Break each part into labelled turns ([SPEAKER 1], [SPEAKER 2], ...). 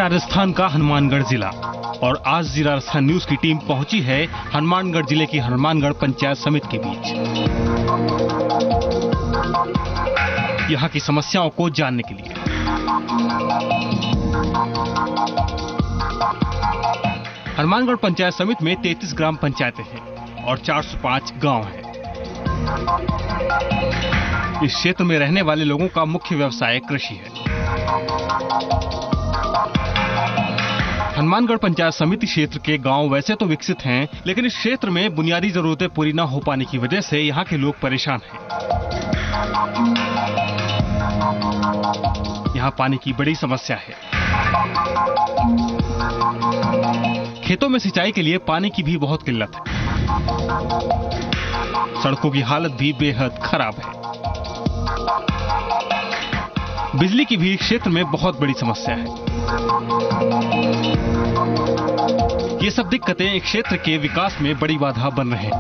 [SPEAKER 1] राजस्थान का हनुमानगढ़ जिला और आज जिला राजस्थान न्यूज की टीम पहुंची है हनुमानगढ़ जिले की हनुमानगढ़ पंचायत समिति के बीच यहां की समस्याओं को जानने के लिए। हनुमानगढ़ पंचायत समिति में 33 ग्राम पंचायतें हैं और 405 गांव हैं। इस क्षेत्र में रहने वाले लोगों का मुख्य व्यवसाय कृषि है। हनुमानगढ़ पंचायत समिति क्षेत्र के गांव वैसे तो विकसित हैं, लेकिन इस क्षेत्र में बुनियादी जरूरतें पूरी न हो पाने की वजह से यहां के लोग परेशान हैं। यहां पानी की बड़ी समस्या है। खेतों में सिंचाई के लिए पानी की भी बहुत किल्लत है। सड़कों की हालत भी बेहद खराब है। बिजली की भी क्षेत्र में बहुत बड़ी समस्या है। ये सब दिक्कतें एक क्षेत्र के विकास में बड़ी बाधा बन रहे हैं।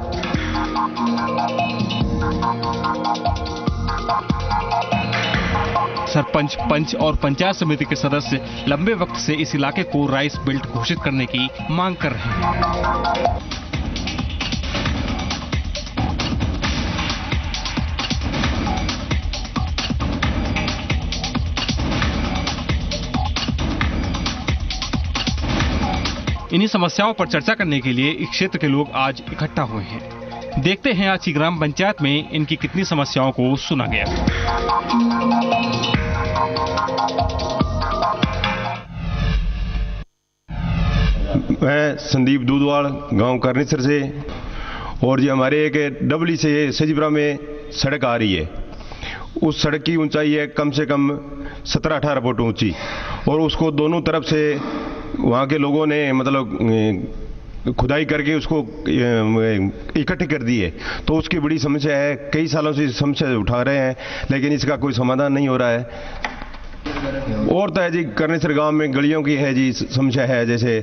[SPEAKER 1] सरपंच, पंच और पंचायत समिति के सदस्य लंबे वक्त से इस इलाके को राइस बेल्ट घोषित करने की मांग कर रहे हैं। इन्हीं समस्याओं पर चर्चा करने के लिए इस क्षेत्र के लोग आज इकट्ठा हुए हैं। देखते हैं आज की ग्राम पंचायत में इनकी कितनी समस्याओं को सुना गया।
[SPEAKER 2] मैं संदीप दूधवाल, गांव करनीसर से, और ये हमारे एक डबली से सजीपुरा में सड़क आ रही है। उस सड़क की ऊंचाई है कम से कम 17-18 फुट ऊंची, और उसको दोनों तरफ से वहाँ के लोगों ने मतलब खुदाई करके उसको इकट्ठे कर दी है। तो उसकी बड़ी समस्या है, कई सालों से समस्या उठा रहे हैं, लेकिन इसका कोई समाधान नहीं हो रहा है। और तो है जी, करनेसर गांव में गलियों की है जी समस्या है। जैसे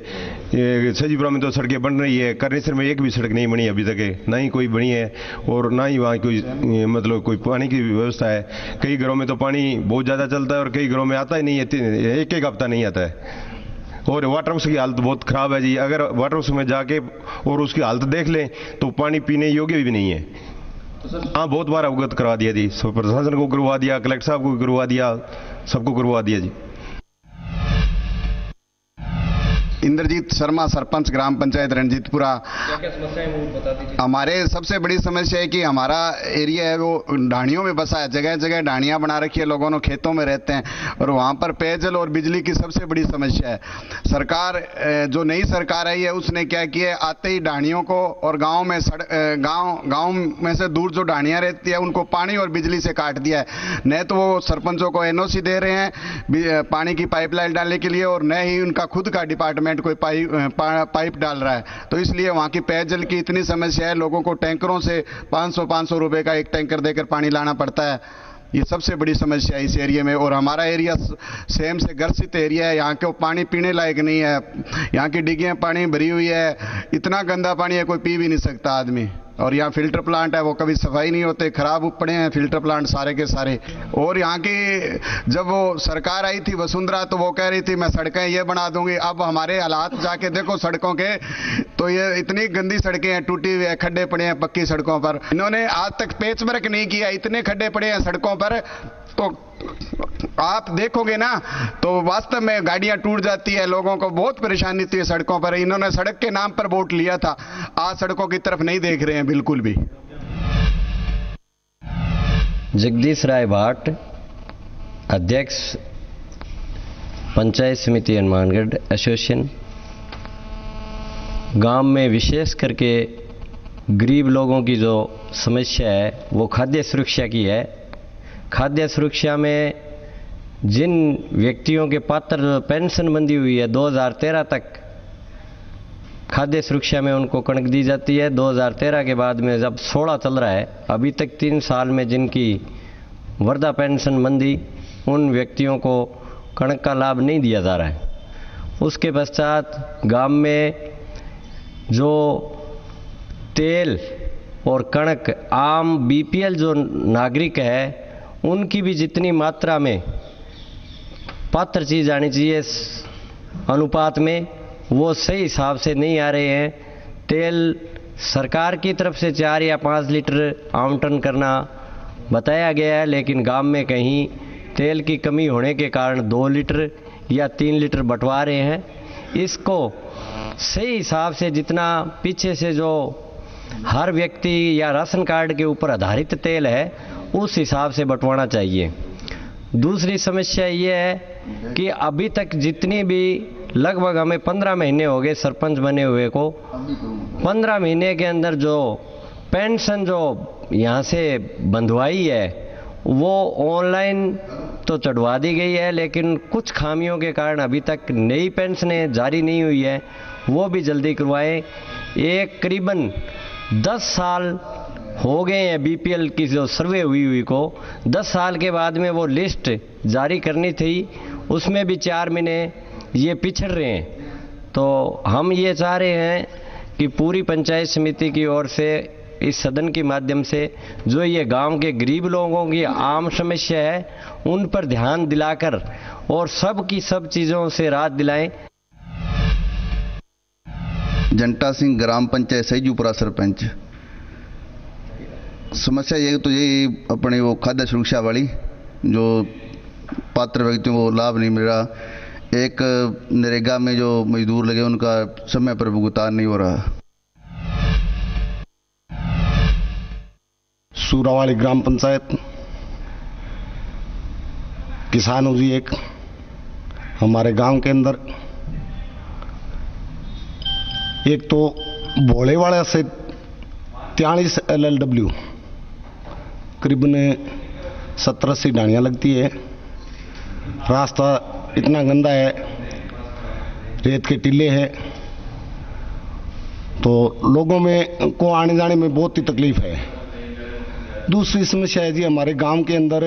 [SPEAKER 2] सजीपुरा में तो सड़कें बन रही है, करनेसर में एक भी सड़क नहीं बनी अभी तक है, ना ही कोई बनी है, और ना ही वहाँ कोई मतलब कोई पानी की व्यवस्था है। कई घरों में तो पानी बहुत ज़्यादा चलता है और कई घरों में आता ही नहीं है, एक हफ्ता नहीं आता है। और वाटर वर्क्स की हालत बहुत खराब है जी। अगर वाटर वर्क्स में जाके और उसकी हालत देख लें तो पानी पीने योग्य भी नहीं है। हाँ, बहुत बार अवगत करवा दिया जी, प्रशासन को करवा दिया, कलेक्टर साहब को करवा दिया, सबको करवा दिया जी।
[SPEAKER 3] इंद्रजीत शर्मा, सरपंच ग्राम पंचायत रणजीतपुरा।
[SPEAKER 4] क्या समस्या है वो बता दीजिए।
[SPEAKER 3] हमारे सबसे बड़ी समस्या है कि हमारा एरिया है वो ढाणियों में बसा है। जगह जगह ढाणियां बना रखी है, लोगों ने खेतों में रहते हैं, और वहां पर पेयजल और बिजली की सबसे बड़ी समस्या है। सरकार, जो नई सरकार आई है, उसने क्या किया, आते ही ढाणियों को और गाँव में से दूर जो ढाणियां रहती है उनको पानी और बिजली से काट दिया है। न तो वो सरपंचों को NOC दे रहे हैं पानी की पाइपलाइन डालने के लिए, और न ही उनका खुद का डिपार्टमेंट कोई पाइप डाल रहा है। तो इसलिए वहां की पेयजल की इतनी समस्या है, लोगों को टैंकरों से 500 रुपए का एक टैंकर देकर पानी लाना पड़ता है। ये सबसे बड़ी समस्या है इस एरिया में। और हमारा एरिया सेम से ग्रसित एरिया है, यहाँ के पानी पीने लायक नहीं है। यहाँ की डिग्गियां पानी भरी हुई है, इतना गंदा पानी है कोई पी भी नहीं सकता आदमी। और यहाँ फिल्टर प्लांट है, वो कभी सफाई नहीं होते, खराब पड़े हैं फिल्टर प्लांट सारे के सारे। और यहाँ की जब वो सरकार आई थी वसुंधरा, तो वो कह रही थी मैं सड़कें ये बना दूंगी। अब हमारे हालात जाके देखो सड़कों के, तो ये इतनी गंदी सड़कें हैं, टूटी हुई है, खड्डे पड़े हैं पक्की सड़कों पर। इन्होंने आज तक पेचवर्क नहीं किया, इतने खड्डे पड़े हैं सड़कों पर, तो आप देखोगे ना तो वास्तव में गाड़ियां टूट जाती है, लोगों को बहुत परेशानी होती है सड़कों पर। इन्होंने सड़क के नाम पर वोट लिया था, आज सड़कों की तरफ नहीं देख रहे हैं बिल्कुल भी।
[SPEAKER 4] जगदीश राय भाट, अध्यक्ष पंचायत समिति हनुमानगढ़ एसोसिएशन। गांव में विशेष करके गरीब लोगों की जो समस्या है वो खाद्य सुरक्षा की है। खाद्य सुरक्षा में जिन व्यक्तियों के पात्र पेंशन बंधी हुई है 2013 तक खाद्य सुरक्षा में उनको कणक दी जाती है। 2013 के बाद में जब 16 चल रहा है, अभी तक 3 साल में जिनकी वृद्धा पेंशन बंधी, उन व्यक्तियों को कणक का लाभ नहीं दिया जा रहा है। उसके पश्चात गांव में जो तेल और कणक आम BPL जो नागरिक है उनकी भी जितनी मात्रा में पात्र चीज आनी चाहिए अनुपात में वो सही हिसाब से नहीं आ रहे हैं। तेल सरकार की तरफ से 4 या 5 लीटर आवंटन करना बताया गया है, लेकिन गांव में कहीं तेल की कमी होने के कारण 2 लीटर या 3 लीटर बंटवा रहे हैं। इसको सही हिसाब से जितना पीछे से जो हर व्यक्ति या राशन कार्ड के ऊपर आधारित तेल है उस हिसाब से बंटवाना चाहिए। दूसरी समस्या ये है कि अभी तक जितनी भी लगभग हमें 15 महीने हो गए सरपंच बने हुए को, 15 महीने के अंदर जो पेंशन जो यहाँ से बंधवाई है वो ऑनलाइन तो चढ़वा दी गई है, लेकिन कुछ खामियों के कारण अभी तक नई पेंशनें जारी नहीं हुई है, वो भी जल्दी करवाएं। एक करीबन 10 साल हो गए हैं बीपीएल की जो सर्वे हुई को, 10 साल के बाद में वो लिस्ट जारी करनी थी, उसमें भी 4 महीने ये पिछड़ रहे हैं। तो हम ये चाह रहे हैं कि पूरी पंचायत समिति की ओर से इस सदन के माध्यम से जो ये गांव के गरीब लोगों की आम समस्या है उन पर ध्यान दिलाकर और सब की सब चीज़ों से राहत दिलाएं।
[SPEAKER 3] जंटा सिंह, ग्राम पंचायत सैजूपुरा सरपंच। समस्या ये तो यही अपनी वो खाद्य सुरक्षा वाली, जो पात्र व्यक्तियों को लाभ नहीं मिल रहा। एक नरेगा में जो मजदूर लगे उनका समय पर भुगतान नहीं हो रहा।
[SPEAKER 5] सूरावाली ग्राम पंचायत किसान हूँ जी। एक हमारे गांव के अंदर एक तो भोलेवाड़ा से 43 LLW करीबन 70-80 ढाणियाँ लगती है। रास्ता इतना गंदा है, रेत के टीले हैं, तो लोगों में को आने जाने में बहुत ही तकलीफ है। दूसरी समस्या है जी, हमारे गांव के अंदर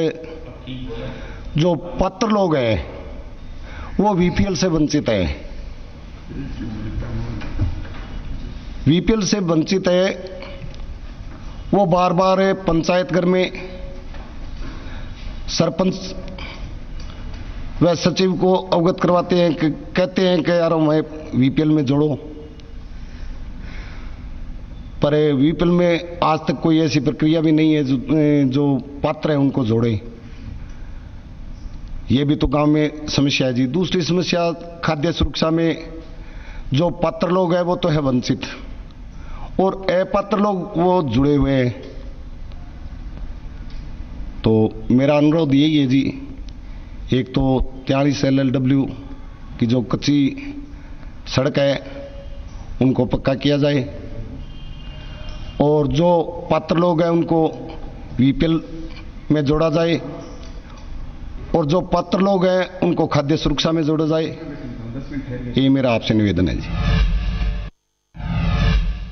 [SPEAKER 5] जो पात्र लोग हैं वो बीपीएल से वंचित है। बीपीएल से वंचित है, वो बार बार पंचायत घर में सरपंच व सचिव को अवगत करवाते हैं कि कहते हैं कि यार हमें बीपीएल में जोड़ो, पर बीपीएल में आज तक कोई ऐसी प्रक्रिया भी नहीं है जो पात्र है उनको जोड़े। ये भी तो गांव में समस्या है जी। दूसरी समस्या खाद्य सुरक्षा में जो पात्र लोग हैं वो तो है वंचित, और अपात्र लोग वो जुड़े हुए हैं। तो मेरा अनुरोध यही है जी, एक तो 43 LLW की जो कच्ची सड़क है उनको पक्का किया जाए, और जो पात्र लोग हैं उनको बीपीएल में जोड़ा जाए, और जो पात्र लोग हैं उनको खाद्य सुरक्षा में जोड़ा जाए। ये मेरा आपसे निवेदन है जी।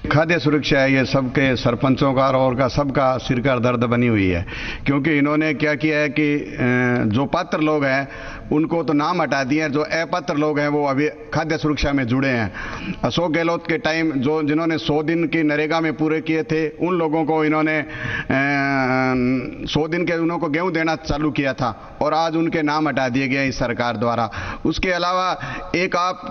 [SPEAKER 3] खाद्य सुरक्षा है, ये सबके सरपंचों का और का सबका सिर का दर्द बनी हुई है, क्योंकि इन्होंने क्या किया है कि जो पात्र लोग हैं उनको तो नाम हटा दिए हैं, जो अपात्र लोग हैं वो अभी खाद्य सुरक्षा में जुड़े हैं। अशोक गहलोत के टाइम जो जिन्होंने 100 दिन की नरेगा में पूरे किए थे उन लोगों को इन्होंने 100 दिन के उनको गेहूं देना चालू किया था, और आज उनके नाम हटा दिए गए इस सरकार द्वारा। उसके अलावा एक आप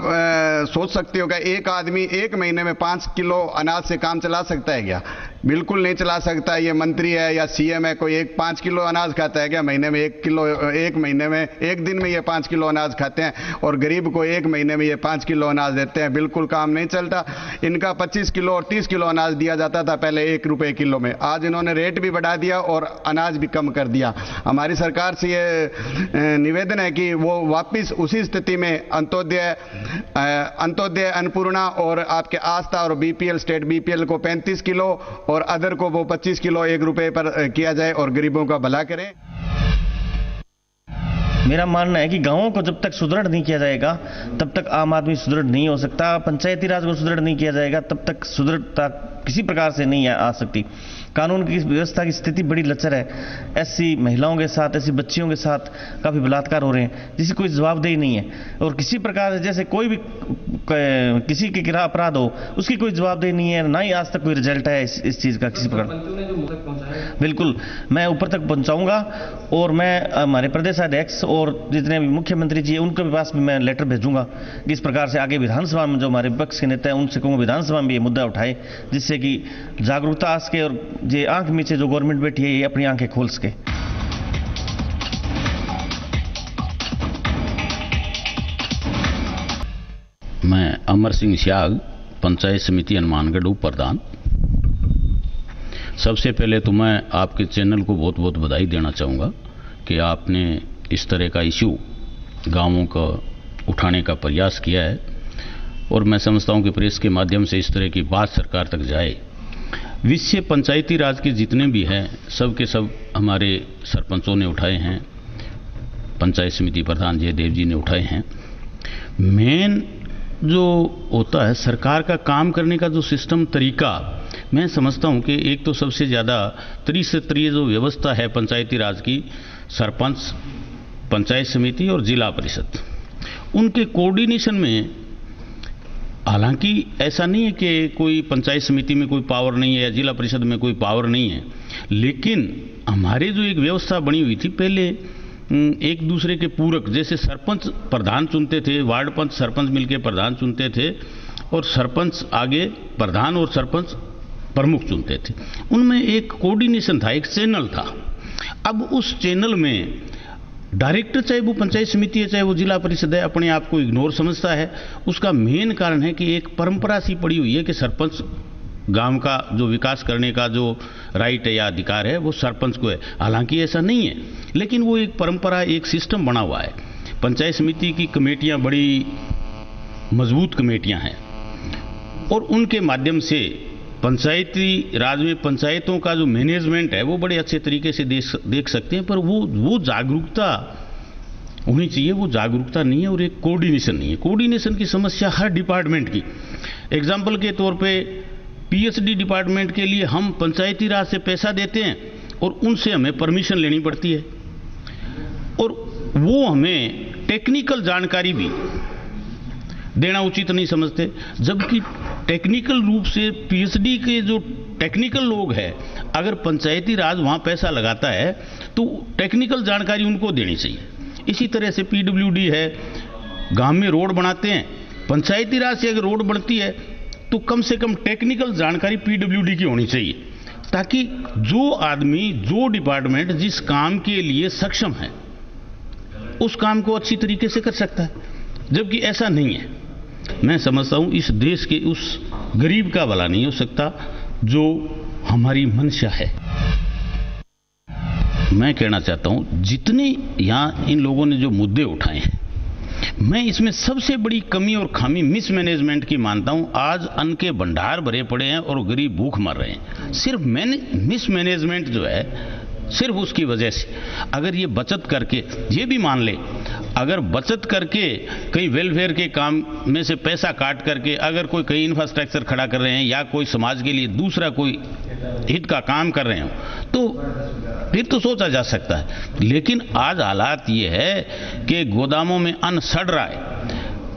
[SPEAKER 3] सोच सकते हो कि एक आदमी 1 महीने में 5 किलो अनाज से काम चला सकता है क्या? बिल्कुल नहीं चला सकता। ये मंत्री है या सीएम है, कोई 5 किलो अनाज खाता है क्या महीने में? 1 किलो, 1 महीने में, 1 दिन में ये 5 किलो अनाज खाते हैं, और गरीब को 1 महीने में ये 5 किलो अनाज देते हैं। बिल्कुल काम नहीं चलता। इनका 25 किलो और 30 किलो अनाज दिया जाता था पहले 1 रुपए किलो में, आज इन्होंने रेट भी बढ़ा दिया और अनाज भी कम कर दिया। हमारी सरकार से ये निवेदन है कि वो वापिस उसी स्थिति में अंत्योदय, अन्नपूर्णा और आपके आस्था और बीपीएल, स्टेट बीपीएल को 35 किलो और अदर को वो 25 किलो 1 रुपए पर किया जाए और गरीबों का भला करें।
[SPEAKER 6] मेरा मानना है कि गांवों को जब तक सुदृढ़ नहीं किया जाएगा तब तक आम आदमी सुदृढ़ नहीं हो सकता। पंचायती राज को सुदृढ़ नहीं किया जाएगा तब तक सुदृढ़ता किसी प्रकार से नहीं आ सकती। कानून की व्यवस्था की स्थिति बड़ी लचर है। ऐसी महिलाओं के साथ, ऐसी बच्चियों के साथ काफ़ी बलात्कार हो रहे हैं जिसकी कोई जवाबदेही नहीं है, और किसी प्रकार से जैसे कोई भी किसी के खिलाफ अपराध हो उसकी कोई जवाबदेही नहीं है, ना ही आज तक कोई रिजल्ट है इस चीज़ का किसी प्रकार। बिल्कुल मैं ऊपर तक पहुंचाऊंगा, और मैं हमारे प्रदेश अध्यक्ष और जितने भी मुख्यमंत्री जी उनके पास भी मैं लेटर भेजूंगा कि इस प्रकार से आगे विधानसभा में जो हमारे विपक्ष के नेता हैं उनसे कहूँगा विधानसभा में ये मुद्दा उठाए, जिससे कि जागरूकता आ सके और ये आंख नीचे जो गवर्नमेंट बैठी है ये अपनी आंखें खोल सके।
[SPEAKER 7] मैं अमर सिंह स्याग, पंचायत समिति हनुमानगढ़ उप प्रधान। सबसे पहले तो मैं आपके चैनल को बहुत बहुत बधाई देना चाहूँगा कि आपने इस तरह का इश्यू गांवों का उठाने का प्रयास किया है, और मैं समझता हूँ कि प्रेस के माध्यम से इस तरह की बात सरकार तक जाए। विषय पंचायती राज के जितने भी हैं सब के सब हमारे सरपंचों ने उठाए हैं, पंचायत समिति प्रधान जयदेव जी ने उठाए हैं। मेन जो होता है सरकार का काम करने का जो सिस्टम तरीका, मैं समझता हूं कि एक तो सबसे ज़्यादा त्रिस्तरीय जो व्यवस्था है पंचायती राज की, सरपंच, पंचायत समिति और जिला परिषद, उनके कोऑर्डिनेशन में, हालांकि ऐसा नहीं है कि कोई पंचायत समिति में कोई पावर नहीं है या जिला परिषद में कोई पावर नहीं है, लेकिन हमारे जो एक व्यवस्था बनी हुई थी पहले एक दूसरे के पूरक, जैसे सरपंच प्रधान चुनते थे, वार्ड पंच सरपंच मिलकर प्रधान चुनते थे, और सरपंच आगे प्रधान और सरपंच प्रमुख चुनते थे। उनमें एक कोऑर्डिनेशन था, एक चैनल था। अब उस चैनल में डायरेक्टर, चाहे वो पंचायत समिति है चाहे वो जिला परिषद है, अपने आप को इग्नोर समझता है। उसका मेन कारण है कि एक परंपरा सी पड़ी हुई है कि सरपंच गांव का जो विकास करने का जो राइट है या अधिकार है वो सरपंच को है। हालांकि ऐसा नहीं है, लेकिन वो एक परंपरा, एक सिस्टम बना हुआ है। पंचायत समिति की कमेटियां बड़ी मजबूत कमेटियां हैं, और उनके माध्यम से पंचायती राज में पंचायतों का जो मैनेजमेंट है वो बड़े अच्छे तरीके से देख सकते हैं। पर वो जागरूकता होनी चाहिए, वो जागरूकता नहीं है, और एक कोऑर्डिनेशन नहीं है। कोऑर्डिनेशन की समस्या हर डिपार्टमेंट की, एग्जाम्पल के तौर पे पीएचडी डिपार्टमेंट के लिए हम पंचायती राज से पैसा देते हैं और उनसे हमें परमिशन लेनी पड़ती है, और वो हमें टेक्निकल जानकारी भी देना उचित नहीं समझते, जबकि टेक्निकल रूप से पीएचडी के जो टेक्निकल लोग हैं, अगर पंचायती राज वहां पैसा लगाता है तो टेक्निकल जानकारी उनको देनी चाहिए। इसी तरह से पीडब्ल्यूडी है, गांव में रोड बनाते हैं, पंचायती राज से अगर रोड बनती है तो कम से कम टेक्निकल जानकारी पीडब्ल्यूडी की होनी चाहिए, ताकि जो आदमी, जो डिपार्टमेंट जिस काम के लिए सक्षम है उस काम को अच्छी तरीके से कर सकता है, जबकि ऐसा नहीं है। मैं समझता हूं इस देश के उस गरीब का भला नहीं हो सकता जो हमारी मंशा है। मैं कहना चाहता हूं जितने यहां इन लोगों ने जो मुद्दे उठाए हैं, मैं इसमें सबसे बड़ी कमी और खामी मिसमैनेजमेंट की मानता हूं। आज अन्न के भंडार भरे पड़े हैं और गरीब भूख मर रहे हैं, सिर्फ मिसमैनेजमेंट जो है, सिर्फ उसकी वजह से। अगर ये बचत करके, ये भी मान ले, अगर बचत करके कहीं वेलफेयर के काम में से पैसा काट करके अगर कोई कहीं इंफ्रास्ट्रक्चर खड़ा कर रहे हैं या कोई समाज के लिए दूसरा कोई हित का काम कर रहे हो तो फिर तो सोचा जा सकता है। लेकिन आज हालात ये है कि गोदामों में अन्न सड़ रहा है।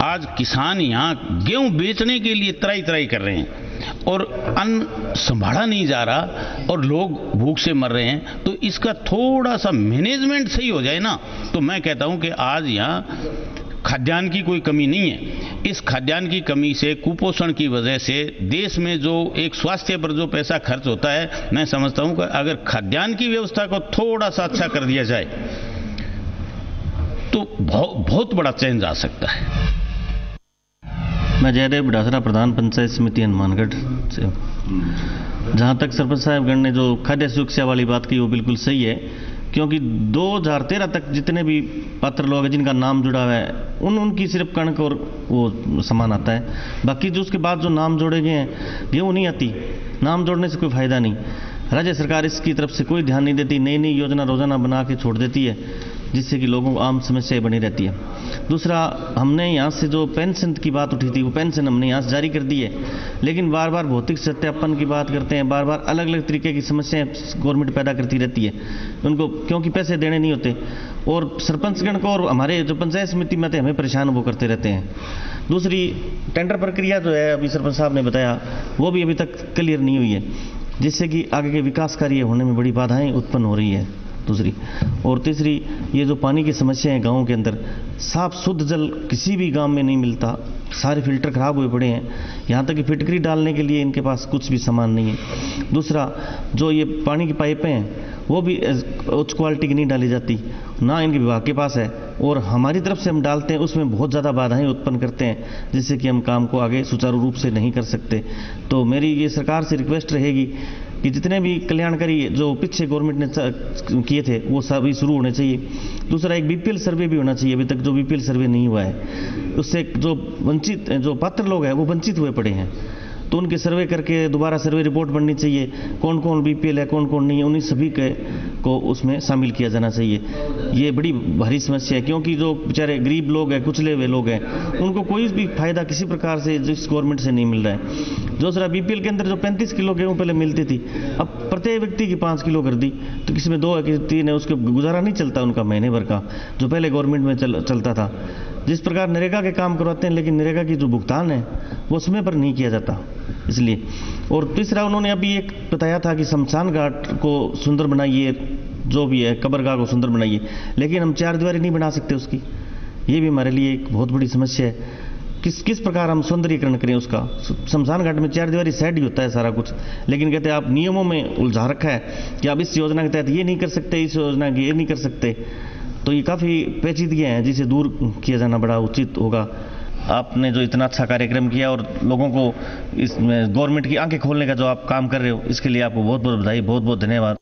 [SPEAKER 7] आज किसान यहाँ गेहूं बेचने के लिए त्राई त्राई कर रहे हैं और अन्न संभाला नहीं जा रहा और लोग भूख से मर रहे हैं। तो इसका थोड़ा सा मैनेजमेंट सही हो जाए ना, तो मैं कहता हूं कि आज यहाँ खाद्यान्न की कोई कमी नहीं है। इस खाद्यान्न की कमी से, कुपोषण की वजह से देश में जो एक स्वास्थ्य पर जो पैसा खर्च होता है, मैं समझता हूं कि अगर खाद्यान्न की व्यवस्था को थोड़ा सा अच्छा कर दिया जाए तो बहुत बड़ा चेंज आ सकता है।
[SPEAKER 6] मैं जयदेव बिडासरा, प्रधान पंचायत समिति हनुमानगढ़ से। जहाँ तक सरपंच साहबगण ने जो खाद्य सुरक्षा वाली बात की वो बिल्कुल सही है, क्योंकि 2013 तक जितने भी पात्र लोग हैं जिनका नाम जुड़ा हुआ है उनकी सिर्फ कणक और वो सामान आता है। बाकी जो उसके बाद जो नाम जोड़े गए हैं गेहूँ नहीं आती। नाम जोड़ने से कोई फायदा नहीं। राज्य सरकार इसकी तरफ से कोई ध्यान नहीं देती, नई नई योजना रोजाना बना के छोड़ देती है, जिससे कि लोगों को आम समस्याएं बनी रहती है। दूसरा, हमने यहाँ से जो पेंशन की बात उठी थी वो पेंशन हमने यहाँ से जारी कर दी है, लेकिन बार बार भौतिक सत्यापन की बात करते हैं, बार बार अलग अलग तरीके की समस्याएं गवर्नमेंट पैदा करती रहती है उनको, क्योंकि पैसे देने नहीं होते। और सरपंचगण को और हमारे जो पंचायत समिति में थे हमें परेशान वो करते रहते हैं। दूसरी, टेंडर प्रक्रिया जो है अभी सरपंच साहब ने बताया वो भी अभी तक क्लियर नहीं हुई है, जिससे कि आगे के विकास कार्य होने में बड़ी बाधाएं उत्पन्न हो रही है। दूसरी। और तीसरी, ये जो पानी की समस्या है गाँव के अंदर, साफ शुद्ध जल किसी भी गांव में नहीं मिलता, सारे फिल्टर खराब हुए पड़े हैं, यहाँ तक कि फिटकरी डालने के लिए इनके पास कुछ भी सामान नहीं है। दूसरा, जो ये पानी की पाइपें हैं वो भी उच्च क्वालिटी की नहीं डाली जाती, ना इनके विभाग के पास है, और हमारी तरफ से हम डालते हैं उसमें बहुत ज़्यादा बाधाएं उत्पन्न करते हैं, जिससे कि हम काम को आगे सुचारू रूप से नहीं कर सकते। तो मेरी ये सरकार से रिक्वेस्ट रहेगी कि जितने भी कल्याणकारी जो पीछे गवर्नमेंट ने किए थे वो सभी शुरू होने चाहिए। दूसरा, एक बीपीएल सर्वे भी होना चाहिए, अभी तक जो बीपीएल सर्वे नहीं हुआ है, उससे जो वंचित जो पात्र लोग हैं वो वंचित हुए पड़े हैं, तो उनके सर्वे करके दोबारा सर्वे रिपोर्ट बननी चाहिए, कौन कौन बीपीएल है कौन कौन नहीं है, उन्हीं सभी को उसमें शामिल किया जाना चाहिए। ये बड़ी भारी समस्या है, क्योंकि जो बेचारे गरीब लोग हैं, कुचले हुए लोग हैं, उनको कोई भी फायदा किसी प्रकार से जिस गवर्नमेंट से नहीं मिल रहा है। दूसरा, बीपीएल के अंदर जो 35 किलो गेहूँ पहले मिलती थी, अब प्रत्येक व्यक्ति की 5 किलो कर दी, तो किसी में 2 है किसी 3 है, उसके गुजारा नहीं चलता उनका महीने भर का, जो पहले गवर्नमेंट में चलता था। जिस प्रकार नरेगा के काम करवाते हैं, लेकिन नरेगा की जो भुगतान है वो समय पर नहीं किया जाता, इसलिए। और तीसरा, उन्होंने अभी एक बताया था कि शमशान घाट को सुंदर बनाइए, जो भी है कब्रगाह को सुंदर बनाइए, लेकिन हम 4 दीवारी नहीं बना सकते उसकी, ये भी हमारे लिए एक बहुत बड़ी समस्या है। किस प्रकार हम सौंदर्यीकरण करें उसका? शमशान घाट में 4 दीवारी साइड ही होता है सारा कुछ, लेकिन कहते हैं आप नियमों में उलझा रखा है कि आप इस योजना के तहत ये नहीं कर सकते, इस योजना के ये नहीं कर सकते, तो ये काफ़ी पेचीदगियाँ हैं जिसे दूर किया जाना बड़ा उचित होगा। आपने जो इतना अच्छा कार्यक्रम किया और लोगों को इसमें गवर्नमेंट की आंखें खोलने का जो आप काम कर रहे हो, इसके लिए आपको बहुत बहुत बधाई, बहुत बहुत धन्यवाद।